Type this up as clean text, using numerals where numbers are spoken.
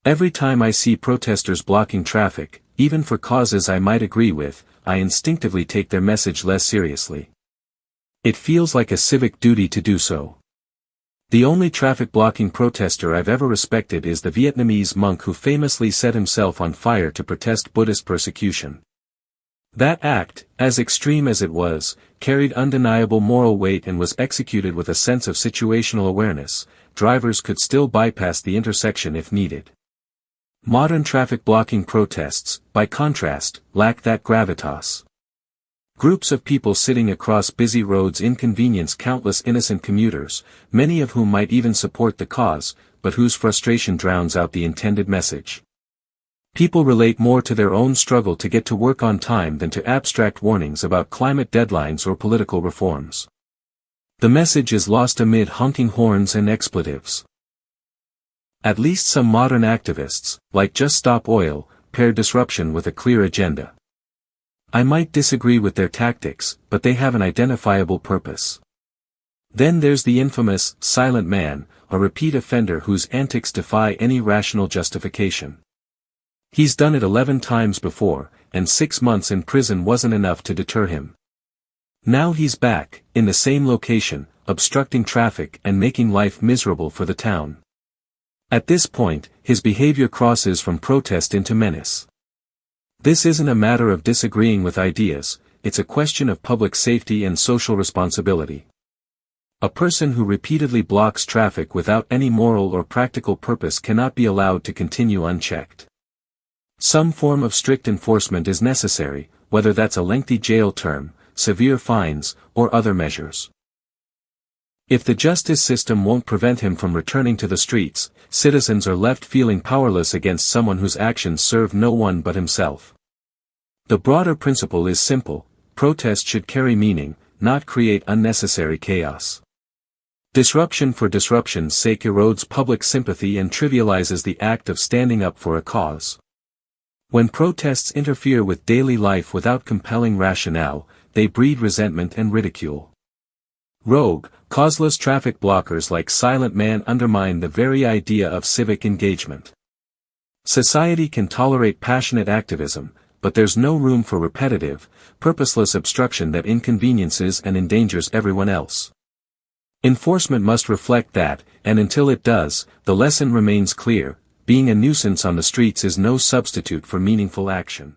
Every time I see protesters blocking traffic, even for causes I might agree with, I instinctively take their message less seriously. It feels like a civic duty to do so. The only traffic-blocking protester I've ever respected is the Vietnamese monk who famously set himself on fire to protest Buddhist persecution. That act, as extreme as it was, carried undeniable moral weight and was executed with a sense of situational awareness. Drivers could still bypass the intersection if needed. Modern traffic-blocking protests, by contrast, lack that gravitas. Groups of people sitting across busy roads inconvenience countless innocent commuters, many of whom might even support the cause, but whose frustration drowns out the intended message. People relate more to their own struggle to get to work on time than to abstract warnings about climate deadlines or political reforms. The message is lost amid honking horns and expletives. At least some modern activists, like Just Stop Oil, pair disruption with a clear agenda. I might disagree with their tactics, but they have an identifiable purpose. Then there's the infamous, silent man, a repeat offender whose antics defy any rational justification. He's done it 11 times before, and 6 months in prison wasn't enough to deter him. Now he's back, in the same location, obstructing traffic and making life miserable for the town. At this point, his behavior crosses from protest into menace. This isn't a matter of disagreeing with ideas, it's a question of public safety and social responsibility. A person who repeatedly blocks traffic without any moral or practical purpose cannot be allowed to continue unchecked. Some form of strict enforcement is necessary, whether that's a lengthy jail term, severe fines, or other measures. If the justice system won't prevent him from returning to the streets, citizens are left feeling powerless against someone whose actions serve no one but himself. The broader principle is simple: protest should carry meaning, not create unnecessary chaos. Disruption for disruption's sake erodes public sympathy and trivializes the act of standing up for a cause. When protests interfere with daily life without compelling rationale, they breed resentment and ridicule. Rogue, causeless traffic blockers like Silent Man undermine the very idea of civic engagement. Society can tolerate passionate activism, but there's no room for repetitive, purposeless obstruction that inconveniences and endangers everyone else. Enforcement must reflect that, and until it does, the lesson remains clear: being a nuisance on the streets is no substitute for meaningful action.